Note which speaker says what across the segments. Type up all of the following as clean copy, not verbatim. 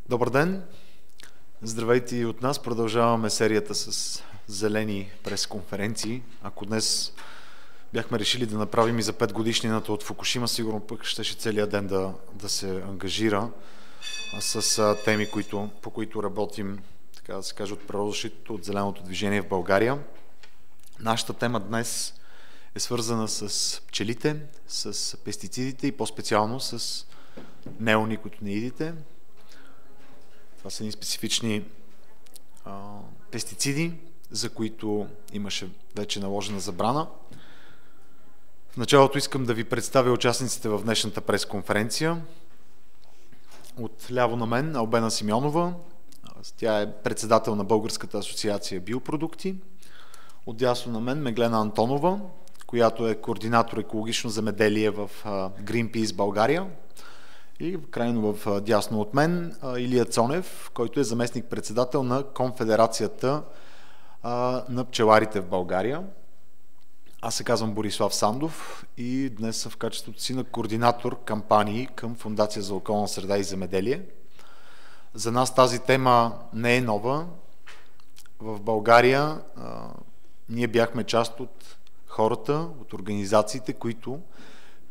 Speaker 1: Добър ден! Здравейте и от нас. Продължаваме серията с зелени пресконференции. Ако днес бяхме решили да направим и за 5 годишнината от Фукушима, сигурно пък щеше целият ден да се ангажира с теми, по които работим, така да се каже, от природозащитата, от зеленото движение в България. Нашата тема днес е свързана с пчелите, с пестицидите и по-специално с неоникотиноидите. Това са едни специфични пестициди, за които имаше вече наложена забрана. В началото искам да ви представя участниците в днешната пресконференция. От ляво на мен Албена Симеонова, тя е председател на Българската асоциация биопродукти. Отдясно на мен Меглена Антонова, която е координатор екологично земеделие в Greenpeace България. И крайно в дясно от мен Илия Цонев, който е заместник-председател на Конфедерацията на пчеларите в България. Аз се казвам Борислав Сандов и днес съм в качеството си на координатор кампании към Фондация за околна среда и земеделие. За нас тази тема не е нова. В България ние бяхме част от хората, от организациите, които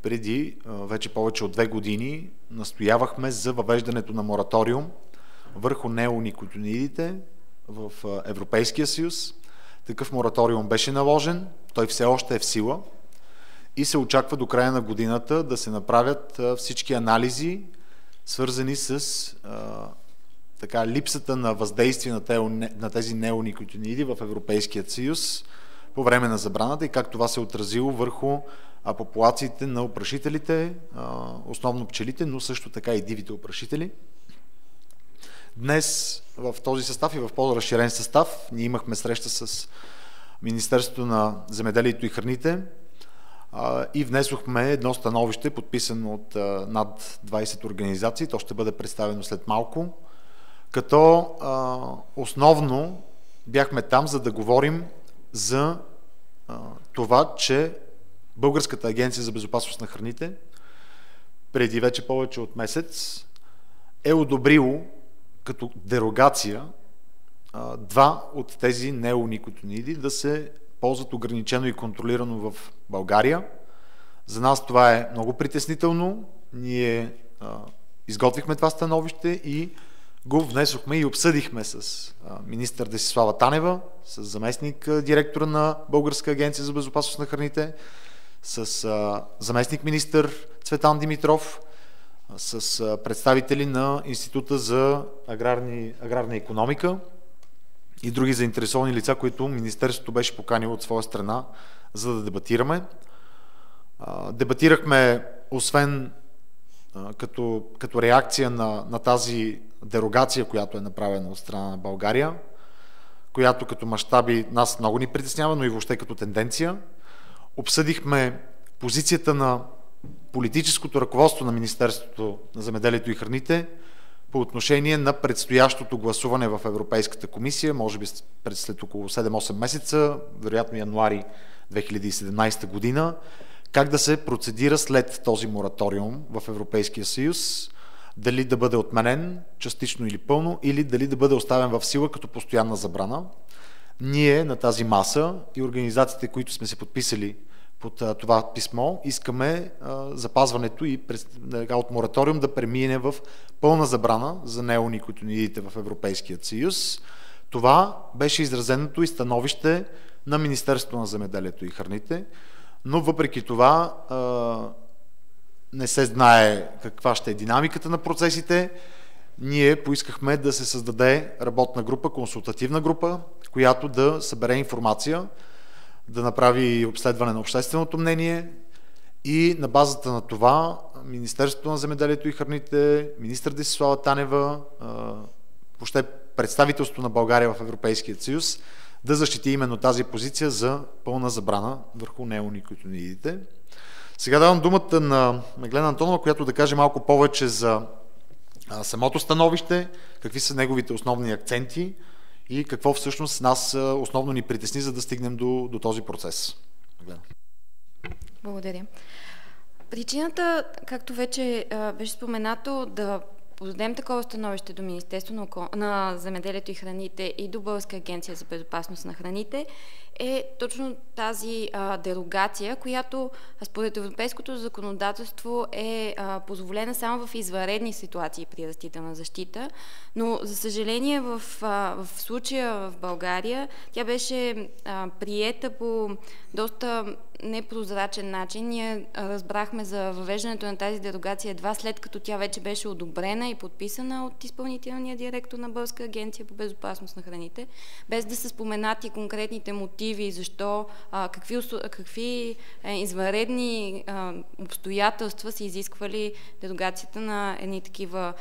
Speaker 1: преди вече повече от 2 години настоявахме за въвеждането на мораториум върху неоникотиноидите в Европейския съюз. Такъв мораториум беше наложен, той все още е в сила и се очаква до края на годината да се направят всички анализи, свързани с липсата на въздействие на тези неоникотиноиди в Европейския съюз по време на забраната и как това се е отразило върху популациите на опрашителите, основно пчелите, но също така и дивите опрашители. Днес в този състав и в по-разширен състав ние имахме среща с Министерството на земеделието и храните и внесохме едно становище, подписано от над 20 организации. То ще бъде представено след малко, като основно бяхме там, за да говорим за това, че Българската агенция за безопасност на храните преди вече повече от месец е одобрило като дерогация 2 от тези неоникотиноиди да се ползват ограничено и контролирано в България. За нас това е много притеснително. Ние изготвихме това становище и го внесохме и обсъдихме с министър Десислава Танева, с заместник директора на Българска агенция за безопасност на храните, с заместник министър Цветан Димитров, с представители на Института за аграрна икономика и други заинтересовани лица, които Министерството беше поканило от своя страна, за да дебатираме. Дебатирахме, освен като реакция на тази дерогация, която е направена от страна на България, която като мащаби нас много ни притеснява, но и въобще като тенденция. Обсъдихме позицията на политическото ръководство на Министерството на земеделието и храните по отношение на предстоящото гласуване в Европейската комисия, може би след около 7-8 месеца, вероятно януари 2017 година, как да се процедира след този мораториум в Европейския съюз, дали да бъде отменен частично или пълно, или дали да бъде оставен в сила като постоянна забрана. Ние на тази маса и организациите, които сме се подписали под това писмо, искаме запазването и от мораториум да премине в пълна забрана за неоникотиноидите в Европейския съюз. Това беше изразеното и становище на Министерството на земеделието и храните, но въпреки това не се знае каква ще е динамиката на процесите. Ние поискахме да се създаде работна група, консултативна група, която да събере информация, да направи обследване на общественото мнение и на базата на това Министерството на земеделието и храните, министър Десислава Танева, въобще представителството на България в Европейския съюз да защити именно тази позиция за пълна забрана върху неоникотиноидите. Сега давам думата на Меглена Антонова, която да каже малко повече за самото становище, какви са неговите основни акценти и какво всъщност нас основно ни притесни, за да стигнем до този процес.
Speaker 2: Благодаря. Причината, както вече беше споменато, да подадем такова становище до Министерството на земеделието и храните и до Българска агенция за безопасност на храните, е точно тази дерогация, която според европейското законодателство е позволена само в извънредни ситуации при растителна защита, но за съжаление в случая в България тя беше приета по доста непрозрачен начин. Ние разбрахме за въвеждането на тази дерогация едва след като тя вече беше одобрена и подписана от изпълнителния директор на Българска агенция по безопасност на храните, без да са споменати конкретните мотиви, защо, какви извънредни обстоятелства са изисквали дерогацията на едни такива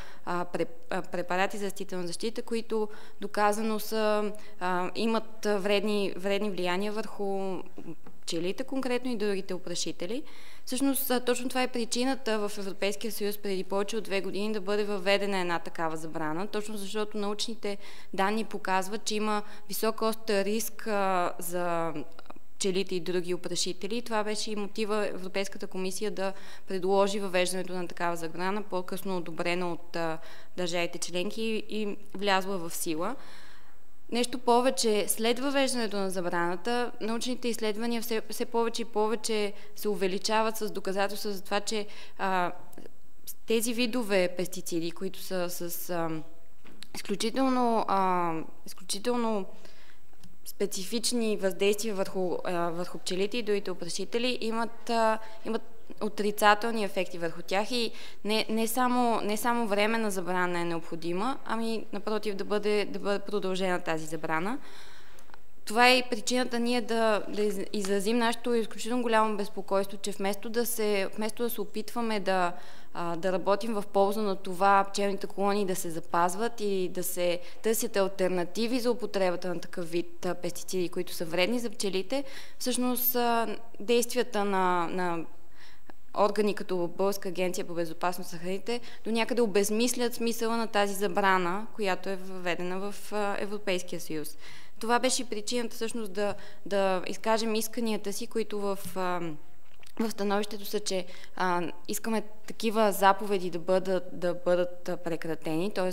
Speaker 2: препарати за растителна защита, които доказано имат вредни влияния върху пчелите конкретно и другите опрашители. Всъщност, точно това е причината в Европейския съюз преди повече от 2 години да бъде въведена една такава забрана, точно защото научните данни показват, че има висок остър риск за пчелите и други опрашители. Това беше и мотива Европейската комисия да предложи въвеждането на такава забрана, по-късно одобрена от държавите членки и влязла в сила. Нещо повече, след въвеждането на забраната, научните изследвания все повече и повече се увеличават с доказателства за това, че тези видове пестициди, които са с изключително специфични въздействия върху пчелите и другите опрашители, имат отрицателни ефекти върху тях и не само временна забрана е необходима, ами напротив да бъде продължена тази забрана. Това е и причината ние да изразим нашето изключително голямо безпокойство, че вместо да се опитваме да работим в полза на това пчелните колонии да се запазват и да се търсят алтернативи за употребата на такъв вид пестициди, които са вредни за пчелите, всъщност действията на органи като Българска агенция по безопасност на храните до някъде обезмислят смисъла на тази забрана, която е въведена в Европейския съюз. Това беше причината всъщност да изкажем исканията си, които в становището са, че искаме такива заповеди да бъдат прекратени, т.е.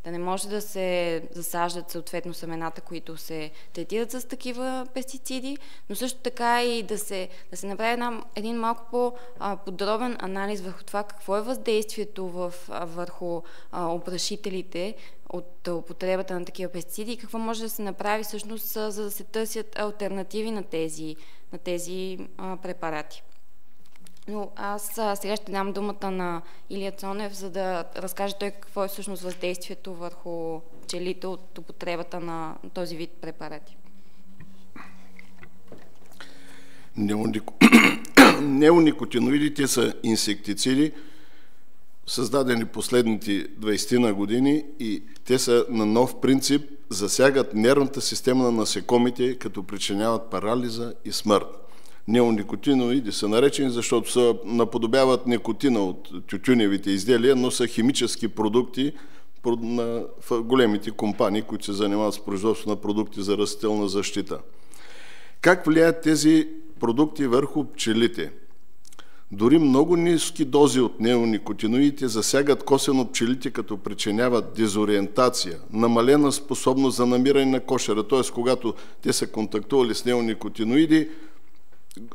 Speaker 2: да не може да се засаждат съответно семената, които се третират с такива пестициди, но също така и да се направи един малко по-подробен анализ върху това какво е въздействието върху опрашителите от употребата на такива пестициди и какво може да се направи всъщност, за да се търсят алтернативи на тези препарати. Но аз сега ще дам думата на Илия Цонев, за да разкаже той какво е всъщност въздействието върху пчелите от употребата на този вид препарати.
Speaker 3: Неоникотиноидите са инсектициди, създадени последните 20 години и те са на нов принцип, засягат нервната система на насекомите, като причиняват парализа и смърт. Неоникотиноиди са наречени, защото наподобяват никотина от тютюневите изделия, но са химически продукти на големите компании, които се занимават с производство на продукти за растителна защита. Как влияят тези продукти върху пчелите? Дори много ниски дози от неоникотиноидите засягат косвено пчелите, като причиняват дезориентация, намалена способност за намиране на кошера, т.е. когато те са контактували с неоникотиноиди,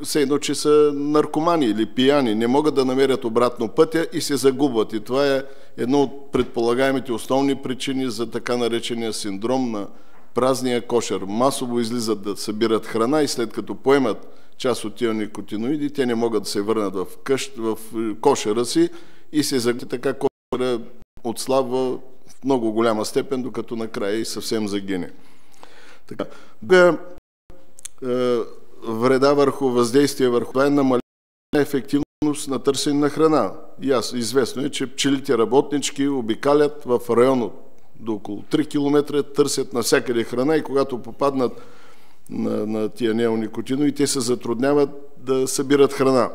Speaker 3: все едно, че са наркомани или пияни, не могат да намерят обратно пътя и се загубват. И това е едно от предполагаемите основни причини за така наречения синдром на празния кошер. Масово излизат да събират храна и след като поемат част от тия никотиноиди, те не могат да се върнат в кошера си и се загубят, така кошера отслабва в много голяма степен, докато накрая и съвсем загине. Така. Вреда върху въздействие върху това е намалена ефективност на търсене на храна. Известно е, че пчелите работнички обикалят в район до около 3 км, търсят навсякъде храна и когато попаднат на тия неоникотиноиди, те се затрудняват да събират храна.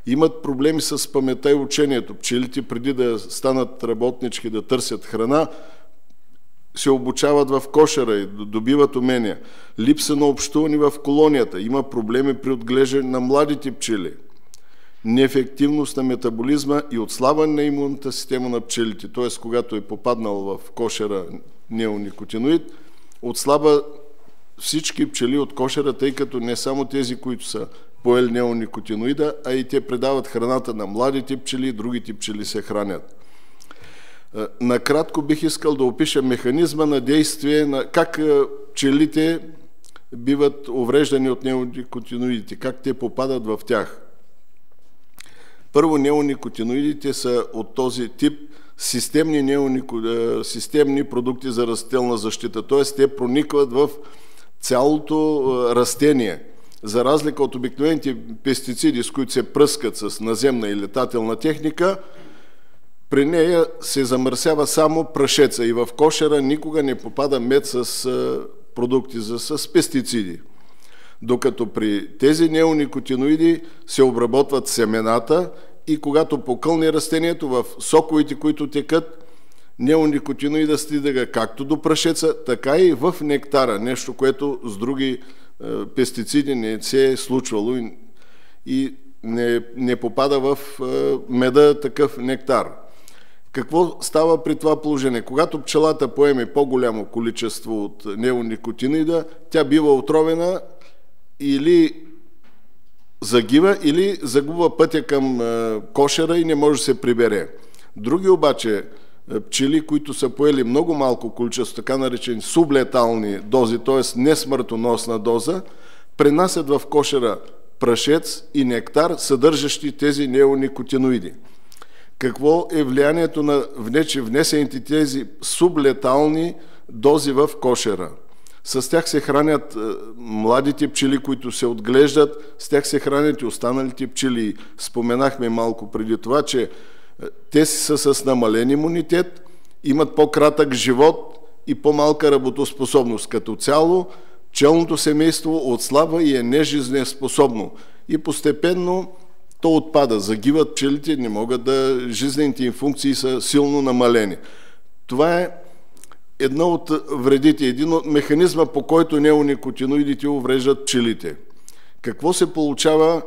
Speaker 3: Имат проблеми с паметта и учението. Пчелите преди да станат работнички да търсят храна, се обучават в кошера и добиват умения. Липса на общуване в колонията. Има проблеми при отглеждане на младите пчели. неефективност на метаболизма и отслабване на имунната система на пчелите. Т.е. когато е попаднал в кошера неоникотиноид, отслабва всички пчели от кошера, тъй като не само тези, които са поели неоникотиноида, а и те предават храната на младите пчели, другите пчели се хранят. Накратко бих искал да опиша механизма на действие, на как пчелите биват увреждани от неоникотиноидите, как те попадат в тях. Първо, неоникотиноидите са от този тип системни продукти за растителна защита, т.е. те проникват в цялото растение. За разлика от обикновените пестициди, с които се пръскат с наземна и летателна техника, при нея се замърсява само прашеца и в кошера никога не попада мед с продукти с пестициди. Докато при тези неоникотиноиди се обработват семената и когато покълне растението в соковите, които текат, неоникотиноида стига както до прашеца, така и в нектара, нещо, което с други пестициди не се е случвало и не попада в меда такъв нектар. Какво става при това положение? Когато пчелата поеме по-голямо количество от неоникотиноида, тя бива отровена или загива, или загубва пътя към кошера и не може да се прибере. Други обаче пчели, които са поели много малко количество, така наречени сублетални дози, т.е. несмъртоносна доза, пренасят в кошера прашец и нектар, съдържащи тези неоникотиноиди. Какво е влиянието на внесените тези сублетални дози в кошера? С тях се хранят младите пчели, които се отглеждат, с тях се хранят и останалите пчели. Споменахме малко преди това, че те са с намален имунитет, имат по-кратък живот и по-малка работоспособност. Като цяло, пчелното семейство отслабва и е нежизнеспособно. И постепенно то отпада. Загиват пчелите, не могат жизнените им функции са силно намалени. Това е една от вредите, един от механизма, по който неоникотиноидите увреждат пчелите. Какво се получава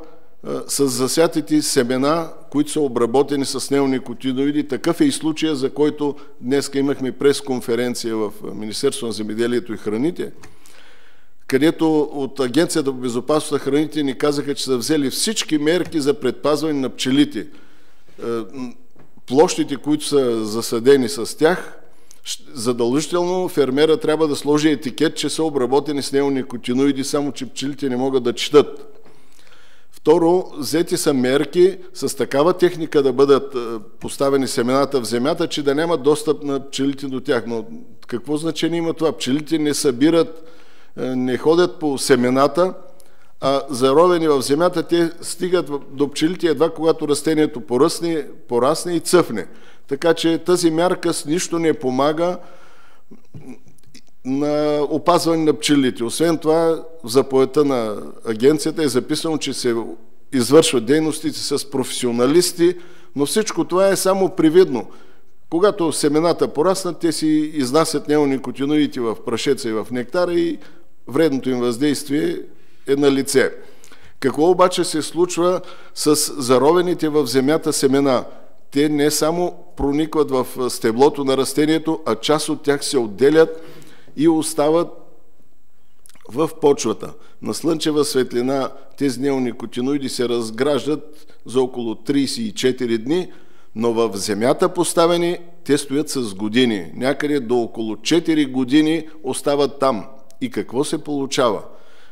Speaker 3: с засятите семена, които са обработени с неоникотиноиди? Такъв е и случая, за който днес имахме пресконференция в Министерството на земеделието и храните, където от Агенцията по безопасност на храните ни казаха, че са взели всички мерки за предпазване на пчелите. Площите, които са засадени с тях, задължително фермера трябва да сложи етикет, че са обработени с неоникотиноиди, само че пчелите не могат да четат. Второ, взети са мерки с такава техника да бъдат поставени семената в земята, че да няма достъп на пчелите до тях. Но какво значение има това? Пчелите не събират, не ходят по семената, а заровени в земята, те стигат до пчелите едва когато растението порасне и цъфне. Така че тази мярка с нищо не помага на опазване на пчелите. Освен това, в заповедта на агенцията е записано, че се извършват дейностите с професионалисти, но всичко това е само привидно. Когато семената пораснат, те си изнасят неоникотиноидите в прашеца и в нектара и вредното им въздействие е на лице. Какво обаче се случва с заровените в земята семена? Те не само проникват в стеблото на растението, а част от тях се отделят и остават в почвата. На слънчева светлина тези неоникотиноиди се разграждат за около 34 дни, но в земята поставени те стоят с години. Някъде до около 4 години остават там. И какво се получава?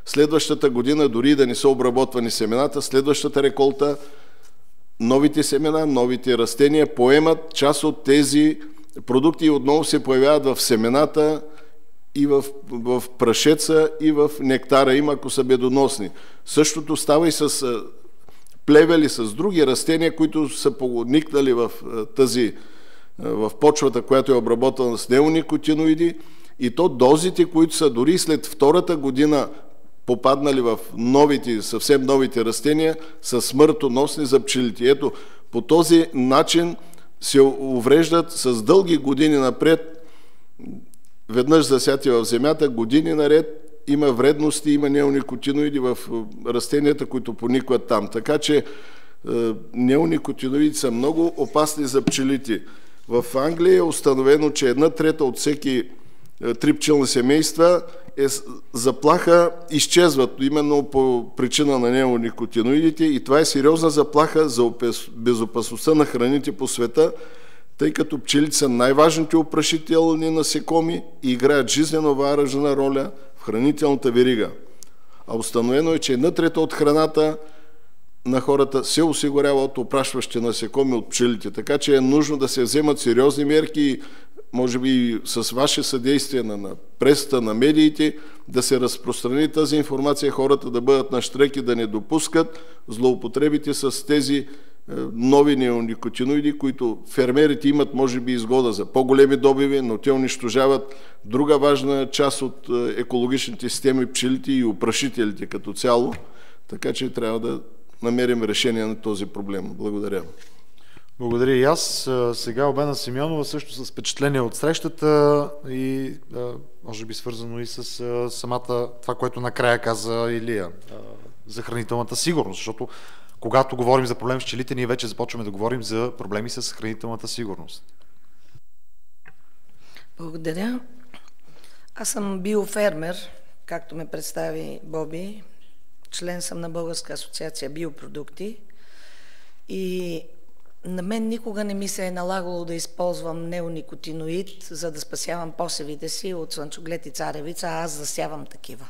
Speaker 3: Следващата година, дори да не са обработвани семената, следващата реколта, новите семена, новите растения поемат част от тези продукти и отново се появяват в семената и в прашеца и в нектара им, ако са медоносни. Същото става и с плевели, с други растения, които са поникнали в почвата, която е обработена с неоникотиноиди, и то дозите, които са дори след втората година попаднали в съвсем новите растения, са смъртоносни за пчелите. Ето, по този начин се увреждат с дълги години напред, веднъж засяти в земята, години наред има вредности, има неоникотиноиди в растенията, които поникват там. Така че неоникотиноиди са много опасни за пчелите. В Англия е установено, че 1/3 от всеки 3 пчелни семейства е заплаха, изчезват именно по причина на неоникотиноидите и това е сериозна заплаха за безопасността на храните по света, тъй като пчелите са най-важните опрашителни насекоми и играят жизнено важна роля в хранителната верига. А установено е, че 1/3 от храната на хората се осигурява от опрашващи насекоми от пчелите. Така че е нужно да се вземат сериозни мерки, може би с ваше съдействие на пресата, на медиите, да се разпространи тази информация, хората да бъдат на щреки, да не допускат злоупотребите с тези нови неоникотиноиди, които фермерите имат, може би, изгода за по-големи добиви, но те унищожават друга важна част от екологичните системи, пчелите и опрашителите като цяло. Така че трябва да намерим решение на този проблем. Благодаря.
Speaker 1: Благодаря и аз. Сега Албена Симеонова също с впечатление от срещата и може би свързано и с самата това, което накрая каза Илия за хранителната сигурност, защото когато говорим за проблем с пчелите, ние вече започваме да говорим за проблеми с хранителната сигурност.
Speaker 4: Благодаря. Аз съм биофермер, както ме представи Боби. Член съм на Българска асоциация биопродукти и на мен никога не ми се е налагало да използвам неоникотиноид, за да спасявам посевите си от слънчоглед и царевица, а аз засявам такива.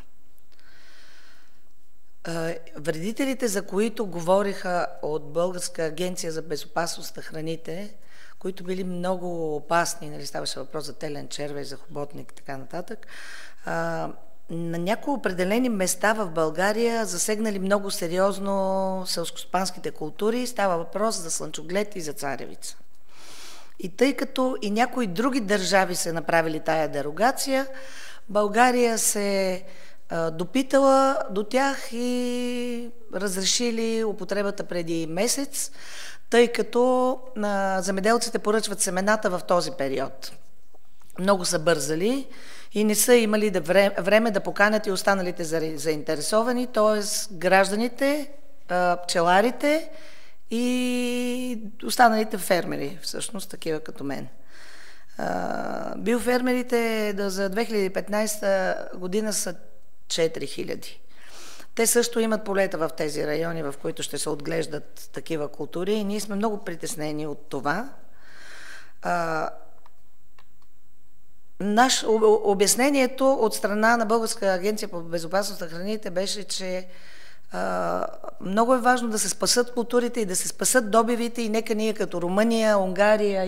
Speaker 4: Вредителите, за които говориха от Българска агенция за безопасност на храните, които били много опасни, нали, ставаше въпрос за телен червей, за хоботник и така нататък, на някои определени места в България засегнали много сериозно селскостопанските култури. Става въпрос за слънчоглед и за царевица. И тъй като и някои други държави са направили тая дерогация, България се допитала до тях и разрешили употребата преди месец, тъй като земеделците поръчват семената в този период. Много са бързали и не са имали време да поканят и останалите заинтересовани, т.е. гражданите, пчеларите и останалите фермери, всъщност такива като мен. Биофермерите за 2015 година са 4000. Те също имат полета в тези райони, в които ще се отглеждат такива култури и ние сме много притеснени от това. Обяснението от страна на Българска агенция по безопасност на храните беше, че много е важно да се спасат културите и да се спасат добивите и нека ние като Румъния, Унгария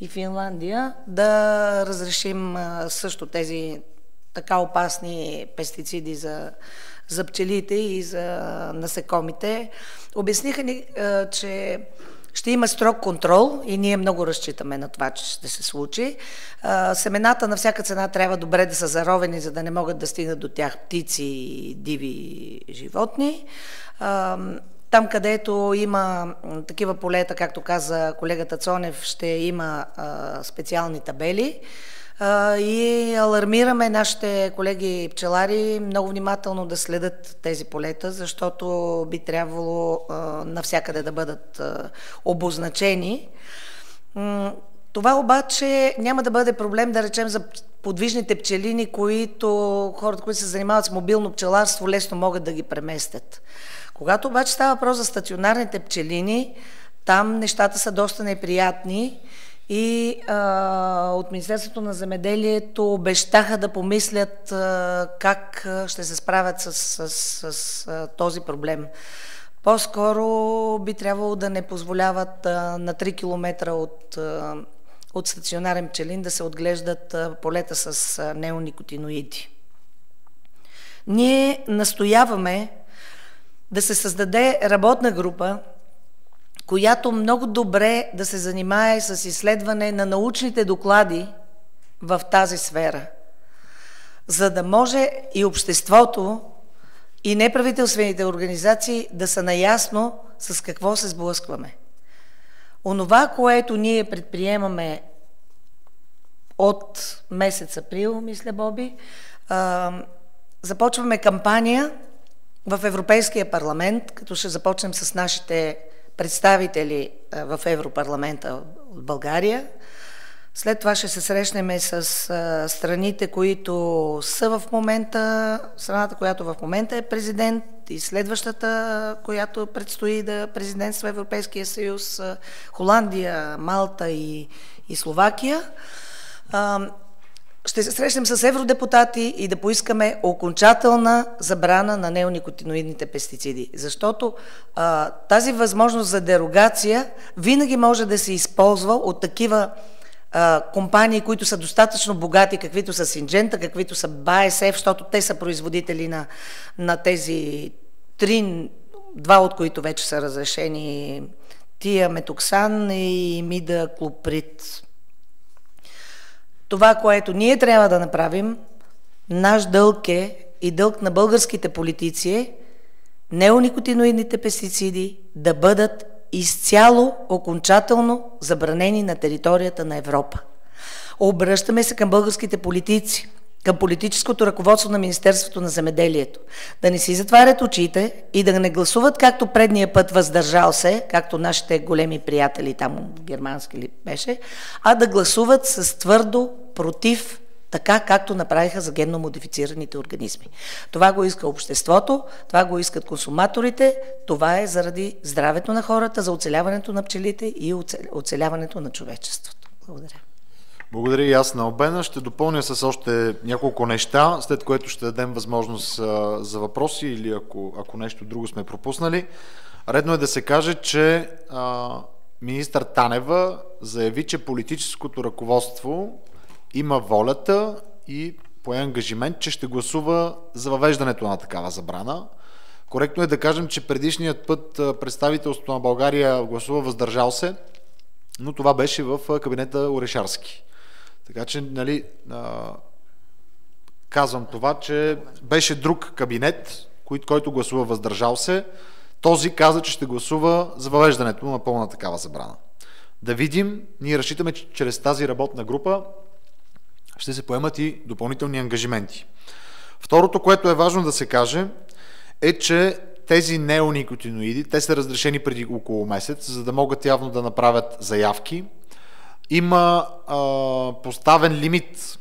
Speaker 4: и Финландия да разрешим също тези така опасни пестициди за пчелите и за насекомите. Обясниха ни, че ще има строг контрол и ние много разчитаме на това, че ще се случи. Семената на всяка цена трябва добре да са заровени, за да не могат да стигнат до тях птици и диви животни. Там, където има такива полета, както каза колегата Цонев, ще има специални табели. И алармираме нашите колеги пчелари много внимателно да следят тези полета, защото би трябвало навсякъде да бъдат обозначени. Това обаче няма да бъде проблем, да речем, за подвижните пчелини, хората, които се занимават с мобилно пчеларство, лесно могат да ги преместят. Когато обаче става въпрос за стационарните пчелини, там нещата са доста неприятни. И от Министерството на земеделието обещаха да помислят как ще се справят с този проблем. По-скоро би трябвало да не позволяват на 3 км от стационарен пчелин да се отглеждат полета с неоникотиноиди. Ние настояваме да се създаде работна група, която много добре да се занимае с изследване на научните доклади в тази сфера, за да може и обществото, и неправителствените организации да са наясно с какво се сблъскваме. Онова, което ние предприемаме от месец април, мисля, Боби, започваме кампания в Европейския парламент, като ще започнем с нашите представители в Европарламента от България. След това ще се срещнем с страните, които са в момента, страната, която в момента е президент, и следващата, която предстои да президентства Европейския съюз, Холандия, Малта и Словакия. Ще се срещнем с евродепутати и да поискаме окончателна забрана на неоникотиноидните пестициди. Защото тази възможност за дерогация винаги може да се използва от такива компании, които са достатъчно богати, каквито са Синджента, каквито са BASF, защото те са производители на тези два от които вече са разрешени, тиаметоксан и имидаклоприд. Това, което ние трябва да направим, наш дълг е и дълг на българските политици, неоникотиноидните пестициди да бъдат изцяло, окончателно забранени на територията на Европа. Обръщаме се към българските политици, към политическото ръководство на Министерството на земеделието, да не си затварят очите и да не гласуват както предния път въздържал се, както нашите големи приятели, там германски ли беше, а да гласуват с твърдо против, така както направиха за генно модифицираните организми. Това го иска обществото, това го искат консуматорите, това е заради здравето на хората, за оцеляването на пчелите и оцеляването на човечеството. Благодаря.
Speaker 1: Благодаря и аз на Албена. Ще допълня с още няколко неща, след което ще дадем възможност за въпроси или ако нещо друго сме пропуснали. Редно е да се каже, че министър Танева заяви, че политическото ръководство има волята и пое ангажимент, че ще гласува за въвеждането на такава забрана. Коректно е да кажем, че предишният път представителството на България гласува въздържал се, но това беше в кабинета Орешарски. Така че, нали, казвам това, че беше друг кабинет, който гласува въздържал се. Този каза, че ще гласува за въвеждането на пълна такава забрана. Да видим, ние разчитаме, че чрез тази работна група ще се поемат и допълнителни ангажименти. Второто, което е важно да се каже, е, че тези неоникотиноиди, те са разрешени преди около месец, за да могат явно да направят заявки. Има поставен лимит,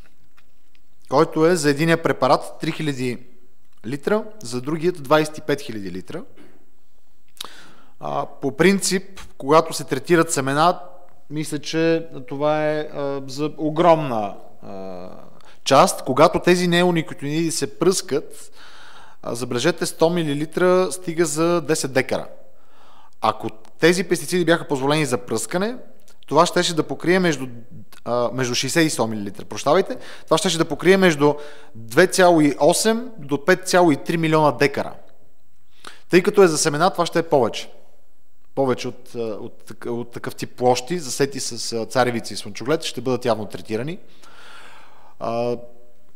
Speaker 1: който е за единия препарат 3000 литра, за другият 25 000 литра. По принцип, когато се третират семена, мисля, че това е за огромна част. Когато тези неоникотиноиди се пръскат, забележете, 100 мл стига за 10 декара. Ако тези пестициди бяха позволени за пръскане, това щеше да покрие между 60 и 100 мл. Прощавайте, това щеше да покрие между 2,8 до 5,3 милиона декара. Тъй като е за семена, това ще е повече. Повече от такъв тип площи, засети с царевици и слънчоглед, ще бъдат явно третирани.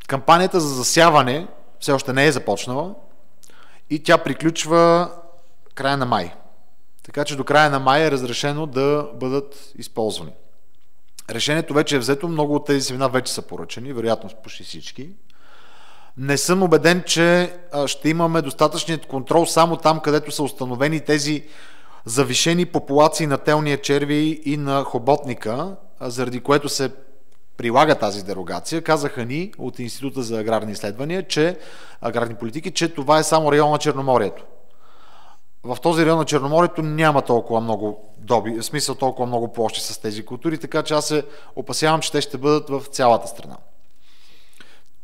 Speaker 1: Кампанията за засяване все още не е започнала и тя приключва края на май. Така че до края на май е разрешено да бъдат използвани. Решението вече е взето, много от тези семена вече са поръчани, вероятно почти всички. Не съм убеден, че ще имаме достатъчният контрол само там, където са установени тези завишени популации на телния черви и на хоботника, заради което се прилага тази дерогация. Казаха ни от Института за аграрни изследвания, аграрни политики, че това е само район на Черноморието. В този район на Черноморието няма толкова много толкова много площи с тези култури, така че аз се опасявам, че те ще бъдат в цялата страна.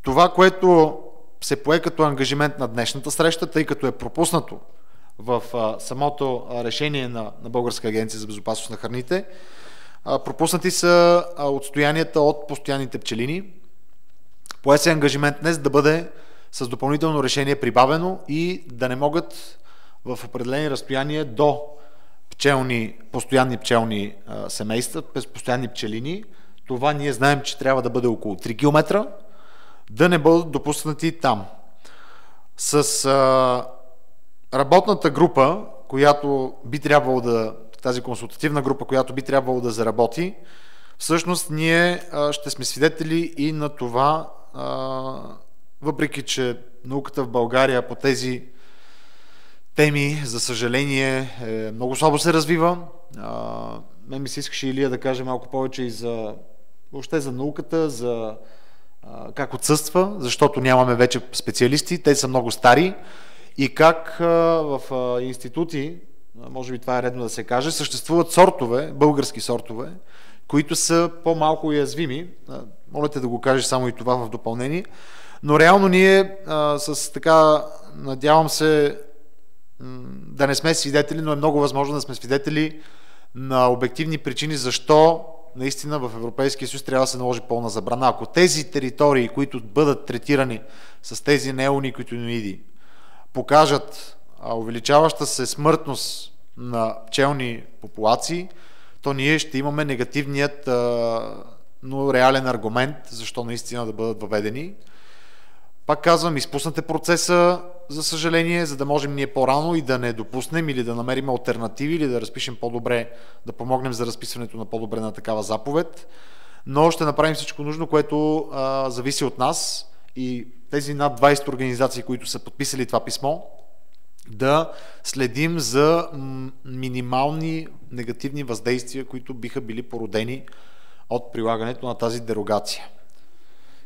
Speaker 1: Това, което се пое като ангажимент на днешната среща, тъй като е пропуснато в самото решение на Българска агенция за безопасност на храните, пропуснати са отстоянията от постоянните пчелини. Пое се ангажимент днес да бъде с допълнително решение прибавено и да не могат в определени разстояния до постоянни пчелни семейства, постоянни пчелини. Това ние знаем, че трябва да бъде около 3 км, да не бъдат допуснати там. С работната група, която би трябвало тази консултативна група, която би трябвало да заработи, всъщност ние ще сме свидетели и на това, въпреки че науката в България по тези теми, за съжаление, много слабо се развива. Мен ми се искаше Илия да каже малко повече и въобще за науката, за как отсъства, защото нямаме вече специалисти, те са много стари, и как в институти, може би това е редно да се каже, съществуват сортове, български сортове, които са по-малко уязвими. Молете да го кажеш само и това в допълнение. Но реално ние надявам се да не сме свидетели, но е много възможно да сме свидетели на обективни причини, защо наистина в Европейския съюз трябва да се наложи пълна забрана. Ако тези територии, които бъдат третирани с тези неоникотиноиди, покажат увеличаваща се смъртност на пчелни популации, то ние ще имаме негативният, но реален аргумент, защо наистина да бъдат въведени. Пак казвам, изпуснате процеса, за съжаление, за да можем ние по-рано и да не допуснем или да намерим алтернативи, или да разпишем по-добре, да помогнем за разписването на по-добре на такава заповед. Но ще направим всичко нужно, което зависи от нас, и тези над 20 организации, които са подписали това писмо, да следим за минимални негативни въздействия, които биха били породени от прилагането на тази дерогация.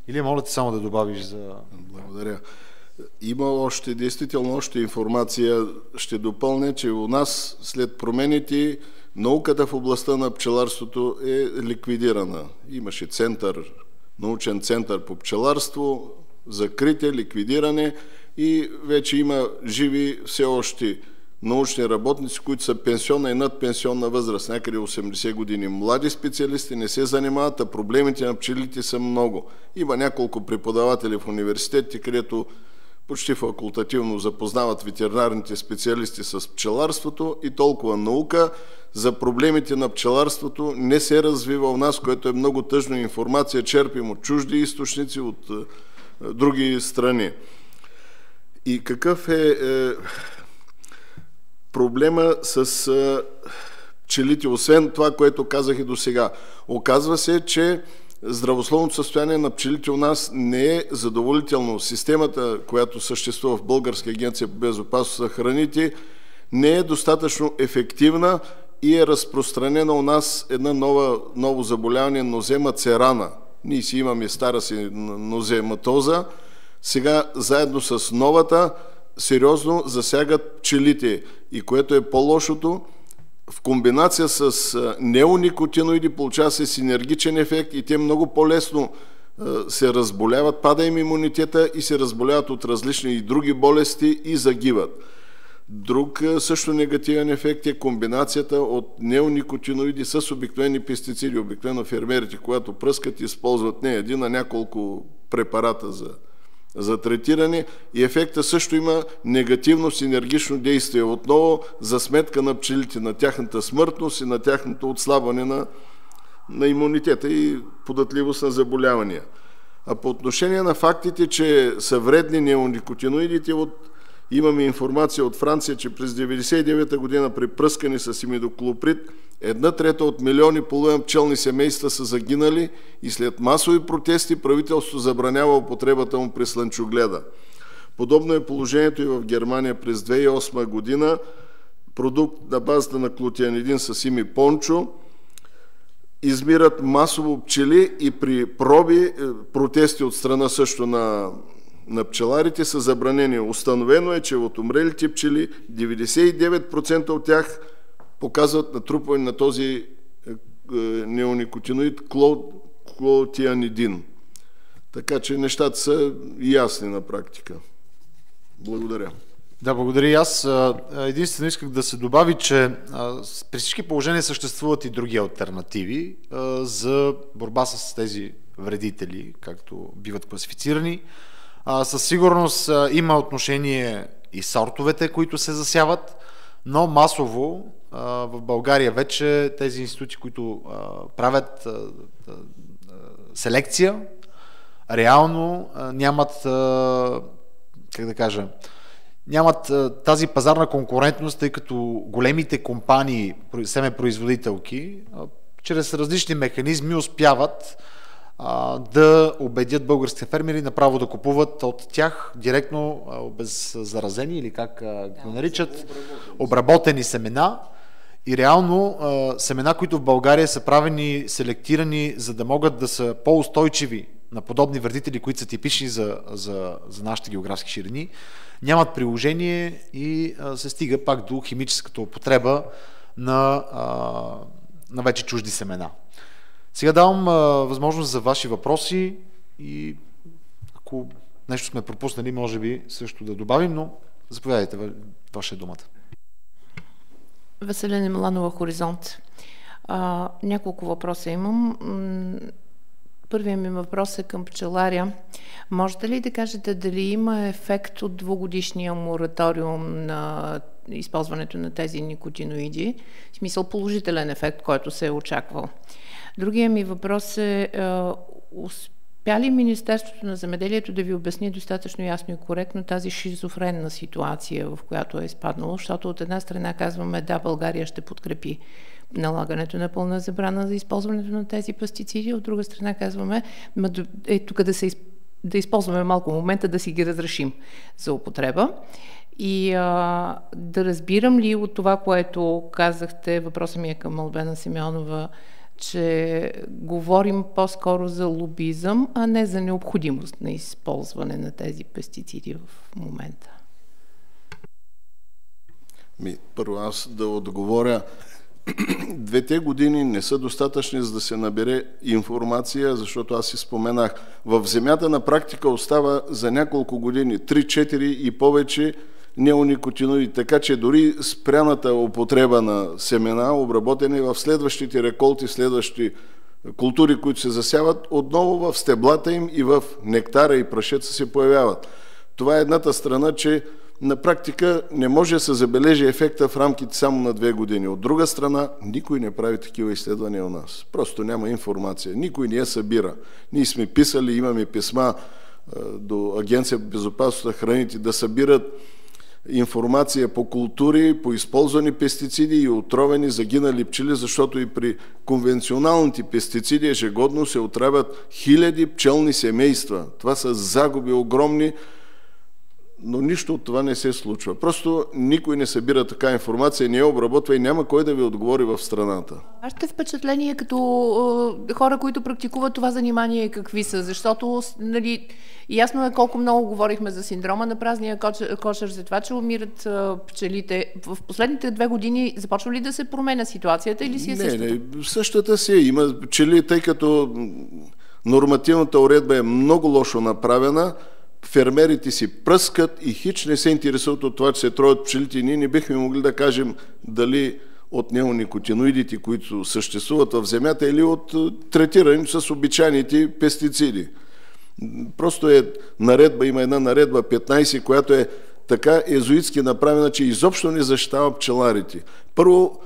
Speaker 1: Или моля те само да добавиш за...
Speaker 3: Благодаря. Има действително още информация. Ще допълня, че у нас след промените науката в областта на пчеларството е ликвидирана. Имаше научен център по пчеларство, закрите, ликвидиране, и вече има живи все още научни работници, които са пенсионна и надпенсионна възраст, някъде 80 години. Млади специалисти не се занимават, а проблемите на пчелите са много. Има няколко преподаватели в университетите, където почти факултативно запознават ветеринарните специалисти с пчеларството, и толкова наука за проблемите на пчеларството не се развива у нас, което е много тъжно. Информация черпим от чужди източници, от други страни. И какъв е проблема с пчелите, освен това, което казах и до сега? Оказва се, че здравословното състояние на пчелите у нас не е задоволително. Системата, която съществува в Българска агенция по безопасност на храните, не е достатъчно ефективна и е разпространена у нас една ново заболяване, нозема церана. Ние си имаме стара си нозематоза. Сега заедно с новата сериозно засягат пчелите, и което е по-лошото, в комбинация с неоникотиноиди получава се синергичен ефект и те много по-лесно се разболяват, пада им имунитета и се разболяват от различни и други болести и загиват. Друг също негативен ефект е комбинацията от неоникотиноиди с обикновени пестициди. Обикновено фермерите, когато пръскат, използват не един, а няколко препарата за третиране, и ефекта също има негативно синергично действие. Отново за сметка на пчелите, на тяхната смъртност и на тяхното отслабване на имунитета и податливост на заболявания. А по отношение на фактите, че са вредни неоникотиноидите, имаме информация от Франция, че през 1999 година при пръскане с имидоклоприд 1/3 от милиони и половина пчелни семейства са загинали, и след масови протести правителството забранява употребата му при слънчогледа. Подобно е положението и в Германия през 2008 година. Продукт на базата на клотианидин с име Пончо измират масово пчели, и при протести от страна също на пчеларите са забранени. Установено е, че от умрелите пчели 99% от тях показват натрупване на този неоникотиноид клотианидин. Така че нещата са ясни на практика. Благодаря.
Speaker 1: Да, благодаря и аз. Единствено исках да се добави, че при всички положения съществуват и други алтернативи за борба с тези вредители, както биват класифицирани. Със сигурност има отношение и сортовете, които се засяват, но масово в България вече тези институти, които правят селекция, реално нямат, как да кажа, нямат тази пазарна конкурентност, тъй като големите компании, семепроизводителки, чрез различни механизми успяват да убедят българските фермери направо да купуват от тях директно обеззаразени или как го наричат, обработени семена. И реално семена, които в България са правени, селектирани, за да могат да са по-устойчиви на подобни вредители, които са типични за нашите географски ширини, нямат приложение и се стига пак до химическата употреба на вече чужди семена. Сега давам възможност за ваши въпроси и ако нещо сме пропуснали, може би също да добавим, но заповядайте, ваша думата.
Speaker 5: Веселина Миланова, Хоризонт. Няколко въпроса имам. Първият ми въпрос е към пчеларя. Можете ли да кажете дали има ефект от 2-годишния мораториум на използването на тези никотиноиди? В смисъл положителен ефект, който се е очаквал. Другия ми въпрос е, успя ли Министерството на земеделието да ви обясни достатъчно ясно и коректно тази шизофренна ситуация, в която е изпаднало, защото от една страна казваме, да, България ще подкрепи налагането на пълна забрана за използването на тези пестициди, от друга страна казваме, тук да използваме малко момента да си ги разрешим за употреба. И да разбирам ли от това, което казахте, въпросът ми е към Албена Симеонова, че говорим по-скоро за лобизъм, а не за необходимост на използване на тези пестициди в момента.
Speaker 3: Първо аз да отговоря. 2 години не са достатъчни, за да се набере информация, защото аз си споменах. В земята на практика остава за няколко години, 3-4 и повече неоникотиноиди, така че дори спряната употреба на семена, обработени в следващите реколти, следващи култури, които се засяват, отново в стеблата им и в нектара и прашеца се появяват. Това е едната страна, че на практика не може да се забележи ефекта в рамките само на 2 години. От друга страна, никой не прави такива изследвания у нас. Просто няма информация. Никой не я събира. Ние сме писали, имаме писма до Агенция по безопасност на храните да събират информация по култури, по използвани пестициди и отровени загинали пчели, защото и при конвенционалните пестициди ежегодно се отравят хиляди пчелни семейства. Това са загуби огромни, но нищо от това не се случва. Просто никой не събира така информация, не я обработва и няма кой да ви отговори в страната.
Speaker 5: Вашите впечатления като хора, които практикуват това занимание, какви са? Защото ясно е колко много говорихме за синдрома на празния кошер, за това, че умират пчелите. В последните 2 години започва ли да се променя ситуацията или си е същата?
Speaker 3: Не, същата си е. Има пчели, тъй като нормативната уредба е много лошо направена, фермерите си пръскат и хич не се интересуват от това, че се троят пчелите. И ние не бихме могли да кажем дали от неоникотиноидите, които съществуват в земята, или от третиране с обичайните пестициди. Просто е наредба, има една наредба 15, която е така езуитски направена, че изобщо не защитава пчеларите. Първо,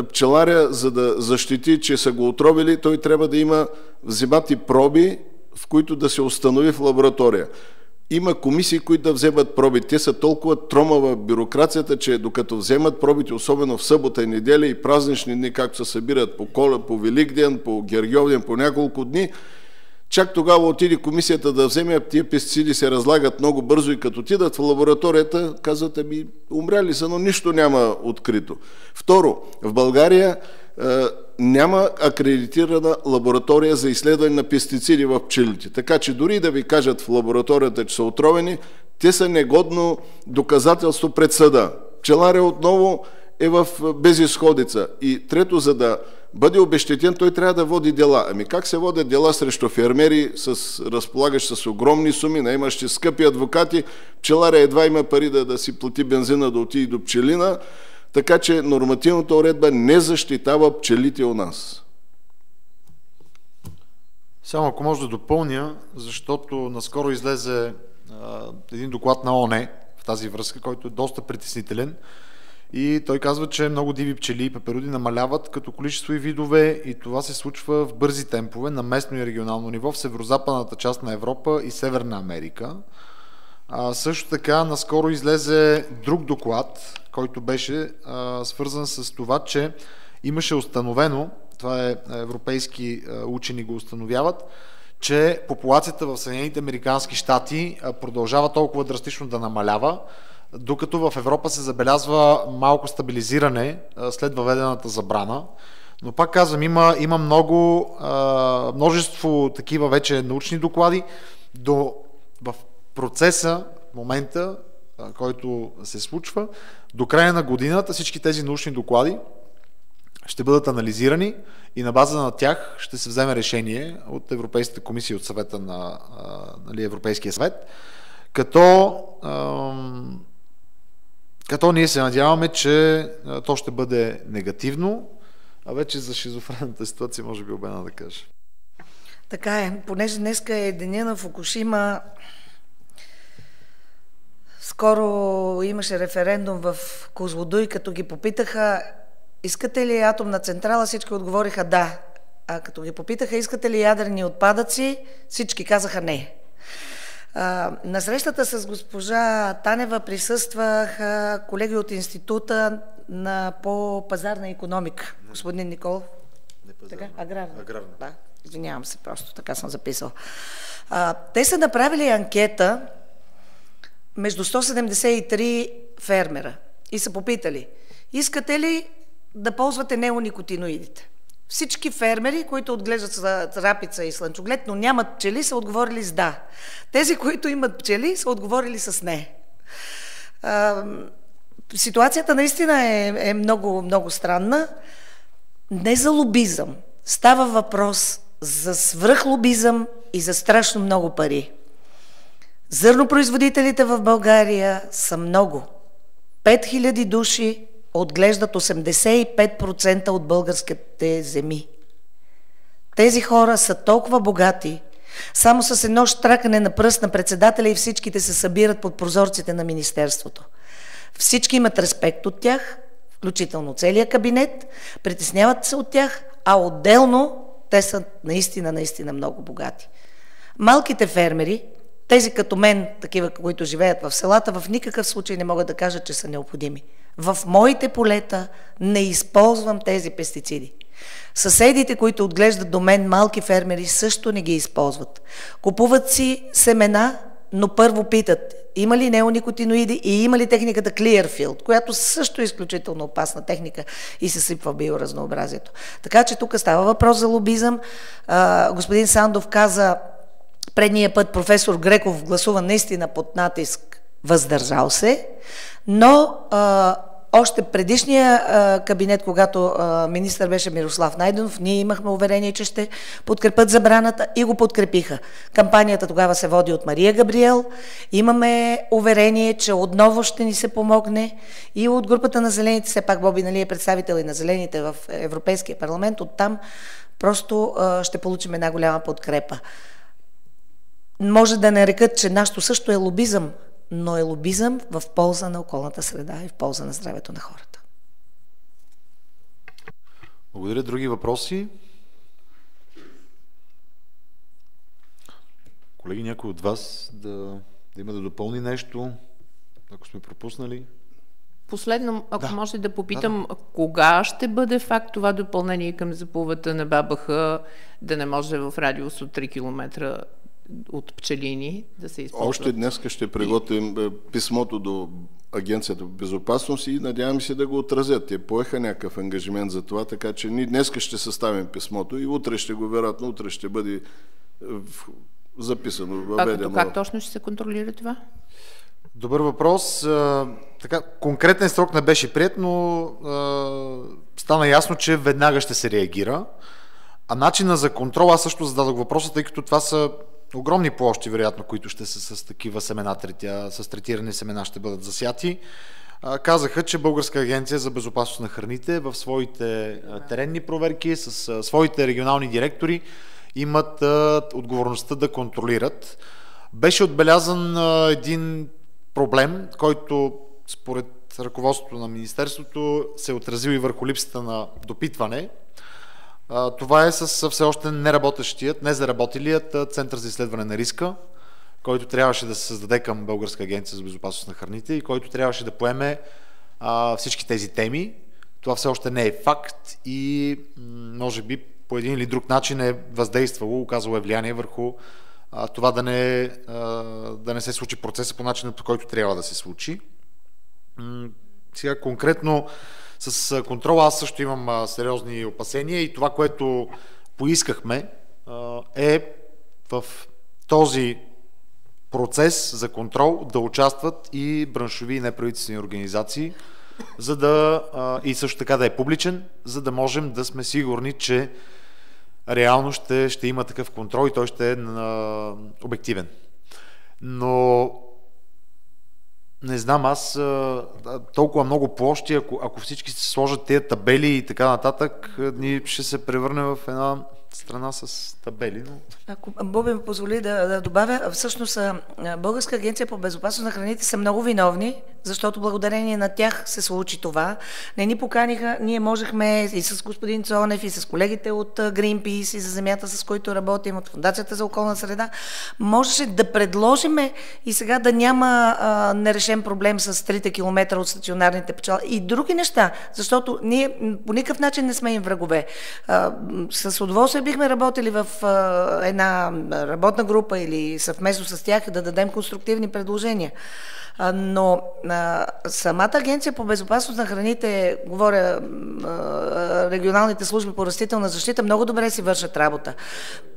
Speaker 3: пчеларя, за да защити, че са го отровили, той трябва да има вземати проби, в които да се установи в лаборатория. Има комисии, които да вземат проби. Те са толкова тромава бюрокрацията, че докато вземат пробите, особено в събота и неделя и празнични дни, както се събират по Коледа, по Великден, по Гергьовден, по няколко дни, чак тогава отиде комисията да вземе, тия пестициди се разлагат много бързо и като отидат в лабораторията, казват, умряли са, но нищо няма открито. Второ, в България няма акредитирана лаборатория за изследване на пестициди в пчелите. Така че дори да ви кажат в лабораторията, че са отровени, те са негодно доказателство пред съда. Пчеларя отново е в безизходица. И трето, за да бъде обезщетен, той трябва да води дела. Как се водят дела срещу фермери, разполагащи с огромни суми, наемащи скъпи адвокати, пчеларя едва има пари да си плати бензина, да отиде до пчелина, така че нормативната уредба не защитава пчелите у нас.
Speaker 1: Само ако може да допълня, защото наскоро излезе един доклад на ООН в тази връзка, който е доста притеснителен. И той казва, че много диви пчели и пеперуди намаляват като количество и видове и това се случва в бързи темпове на местно и регионално ниво в северозападната част на Европа и Северна Америка. Също така, наскоро излезе друг доклад, който беше свързан с това, че имаше установено, това е европейски учени го установяват, че популацията в Съединените американски щати продължава толкова драстично да намалява, докато в Европа се забелязва малко стабилизиране след въведената забрана. Но пак казвам, има множество такива вече научни доклади. В процеса, в момента, който се случва, до края на годината всички тези научни доклади ще бъдат анализирани и на база на тях ще се вземе решение от Европейската комисия, от съвета на Европейския съвет, като ние се надяваме, че то ще бъде негативно, а вече за шизофренната ситуация може би Обена да каже.
Speaker 4: Така е, понеже днеска е деня на Фукушима, скоро имаше референдум в Козлодуй, като ги попитаха: искате ли атомна централа? Всички отговориха да. А като ги попитаха: искате ли ядрени отпадъци? Всички казаха не. На срещата с госпожа Танева присъстваха колеги от Института по пазарна икономика. Господин Николов? Така? Аграрна. Да, извинявам се, просто така съм записал. Те са направили анкета между 173 фермера и са попитали: искате ли да ползвате неоникотиноидите? Всички фермери, които отглеждат рапица и слънчоглед, но нямат пчели, са отговорили с да. Тези, които имат пчели, са отговорили с не. Ситуацията наистина е много, много странна. Не за лобизъм. Става въпрос за свръхлобизъм и за страшно много пари. Зърнопроизводителите в България са много. 5000 души отглеждат 85% от българските земи. Тези хора са толкова богати, само с едно щракане на пръст на председателя и всичките се събират под прозорците на Министерството. Всички имат респект от тях, включително целият кабинет, притесняват се от тях, а отделно те са наистина много богати. Малките фермери, тези като мен, такива, които живеят в селата, в никакъв случай не могат да кажат, че са необходими. В моите полета не използвам тези пестициди. Съседите, които отглеждат до мен, малки фермери, също не ги използват. Купуват си семена, но първо питат: има ли неоникотиноиди и има ли техниката Clearfield, която също е изключително опасна техника и се сипва биоразнообразието. Така че тук става въпрос за лобизъм. Господин Сандов каза предния път, професор Греков гласува наистина под натиск, въздържал се, но още предишния кабинет, когато министър беше Мирослав Найденов, ние имахме уверение, че ще подкрепят забраната и го подкрепиха. Кампанията тогава се води от Мария Габриел. Имаме уверение, че отново ще ни се помогне и от групата на Зелените, все пак Боби, нали, е представител и на Зелените в Европейския парламент, оттам просто ще получим една голяма подкрепа. Може да нарекат, че нашето също е лобизъм, но е лобизъм в полза на околната среда и в полза на здравето на хората.
Speaker 1: Благодаря. Други въпроси? Колеги, някой от вас да има да допълни нещо, ако сме пропуснали?
Speaker 5: Последно, ако може да попитам, кога ще бъде факт това допълнение към заповедта на БАБХ да не може в радиус от 3 км от пчелини да се използва?
Speaker 3: Още днес ще приготвим писмото до Агенцията по безопасност и надявам се да го отразят. Те поеха някакъв ангажимент за това, така че ние днес ще съставим писмото и утре ще го, вероятно, утре ще бъде записано, въведено.
Speaker 5: Как точно ще се контролира това?
Speaker 1: Добър въпрос. Така, конкретен срок не беше приет, но стана ясно, че веднага ще се реагира. А начина за контрол, аз също зададох въпроса, тъй като това са огромни площи, вероятно, които ще са с такива семена, с третирани семена ще бъдат засяти. Казаха, че Българска агенция за безопасност на храните в своите теренни проверки с своите регионални директори имат отговорността да контролират. Беше отбелязан един проблем, който според ръководството на Министерството се е отразил и върху липсата на допитване. Това е с все още незаработилият Център за изследване на риска, който трябваше да се създаде към Българска агенция за безопасност на храните и който трябваше да поеме всички тези теми. Това все още не е факт и може би по един или друг начин е въздействало, оказало е влияние върху това да не се случи процеса по начина, по който трябва да се случи. Сега конкретно с контрола аз също имам сериозни опасения и това, което поискахме е в този процес за контрол да участват и браншови и неправителствени организации, и също така да е публичен, за да можем да сме сигурни, че реално ще има такъв контрол и той ще е обективен. Но не знам, аз толкова много площи, ако всички се сложат тези табели и така нататък, ние ще се превърнем в една страна с табели. Но...
Speaker 4: Ако Боби ме позволи да добавя, всъщност Българска агенция по безопасност на храните са много виновни, защото благодарение на тях се случи това. Не ни поканиха, ние можехме и с господин Цонев, и с колегите от Greenpeace, и за земята, с които работим, от Фондацията за околна среда, можеше да предложиме и сега да няма нерешен проблем с 3 километра от стационарните пчела и други неща, защото ние по никакъв начин не сме им врагове. С удоволствие бихме работили в една работна група или съвместно с тях да дадем конструктивни предложения. Но самата агенция по безопасност на храните, говоря регионалните служби по растителна защита, много добре си вършат работа.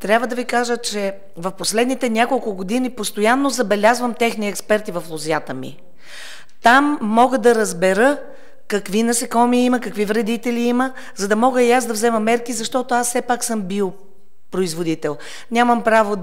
Speaker 4: Трябва да ви кажа, че в последните няколко години постоянно забелязвам техни експерти в лозята ми. Там мога да разбера какви насекоми има, какви вредители има, за да мога и аз да взема мерки, защото аз все пак съм биопроизводител. Нямам право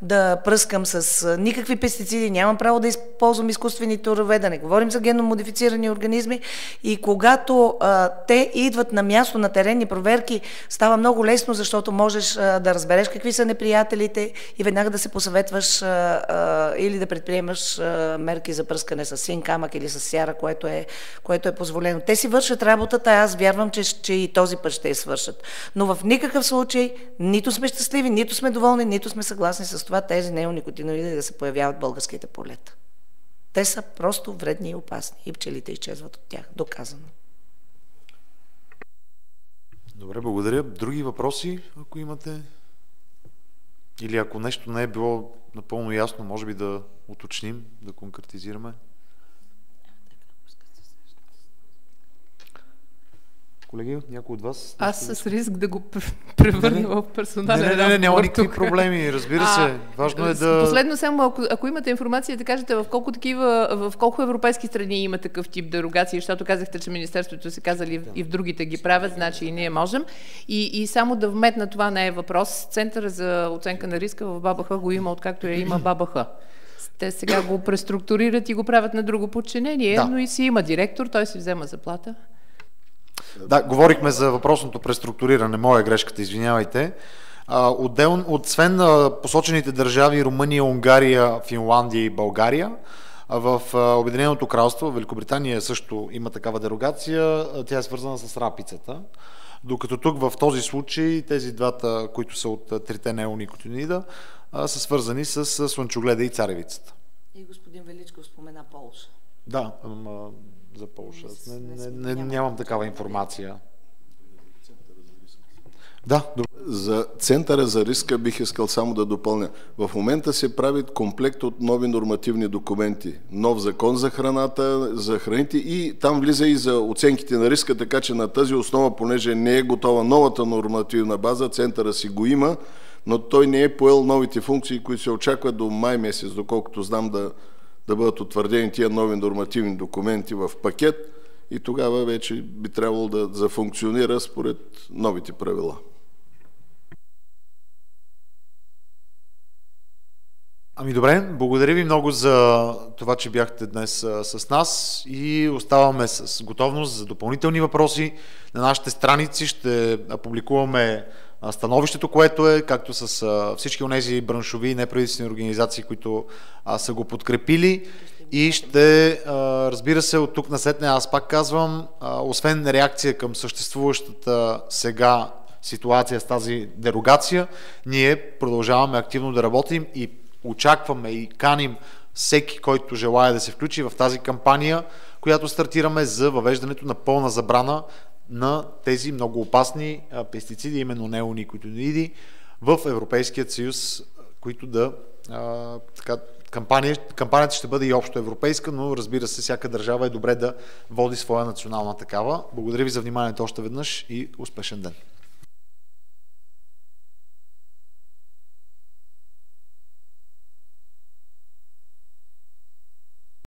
Speaker 4: да пръскам с никакви пестициди, нямам право да използвам изкуствени торове, да не говорим за генно модифицирани организми. И когато те идват на място на теренни проверки, става много лесно, защото можеш да разбереш какви са неприятелите и веднага да се посъветваш или да предприемаш мерки за пръскане с син камък или с сяра, което е позволено. Те си вършат работата, аз вярвам, че и този път ще я свършат. Но в никакъв случай нито сме щастливи, нито сме доволни, нито сме съгласни с това тези неоникотиноиди да се появяват в българските полета. Те са просто вредни и опасни и пчелите изчезват от тях. Доказано.
Speaker 1: Добре, благодаря. Други въпроси, ако имате? Или ако нещо не е било напълно ясно, може би да уточним, да конкретизираме? Колеги, някой от вас?
Speaker 5: Аз с риск да го превърна в персонален разговор.
Speaker 1: Не, няма никакви проблеми, разбира се. Важно е да...
Speaker 5: Последно само, ако имате информация, да кажете в колко европейски страни има такъв тип дерогации, защото казахте, че Министерството се казали и в другите ги правят, значи и ние можем. И само да вметна, това не е въпрос. Центъра за оценка на риска в БАБХ го има, откакто я има БАБХ. Те сега го преструктурират и го правят на друго подчинение, но и си има директор, той си взема заплата.
Speaker 1: Да, говорихме за въпросното преструктуриране, моя грешката, извинявайте. Освен посочените държави Румъния, Унгария, Финландия и България, в Обединеното кралство, Великобритания също има такава дерогация, тя е свързана с рапицата. Докато тук в този случай тези двата, които са от трите неоникотиноида, са свързани с слънчогледа и царевицата.
Speaker 4: И господин Величков спомена Полша.
Speaker 1: Да, за Полша. Нямам такава информация. Да,
Speaker 3: за Центъра за риска бих искал само да допълня. В момента се прави комплект от нови нормативни документи. Нов закон за храната, за храните и там влиза и за оценките на риска, така че на тази основа, понеже не е готова новата нормативна база, Центъра си го има, но той не е поел новите функции, които се очакват до май месец, доколкото знам да бъдат утвърдени тия нови нормативни документи в пакет и тогава вече би трябвало да зафункционира според новите правила.
Speaker 1: Ами добре, благодаря ви много за това, че бяхте днес с нас и оставаме с готовност за допълнителни въпроси. На нашите страници ще публикуваме становището, което е, както с всички онези браншови и неправителствени организации, които са го подкрепили и ще, разбира се, от тук насетне, аз пак казвам, освен реакция към съществуващата сега ситуация с тази дерогация, ние продължаваме активно да работим и очакваме и каним всеки, който желая да се включи в тази кампания, която стартираме за въвеждането на пълна забрана на тези много опасни пестициди, именно неоникотиноиди в Европейският съюз, които да кампанията ще бъде и общо европейска, но разбира се, всяка държава е добре да води своя национална такава. Благодаря ви за вниманието още веднъж и успешен ден!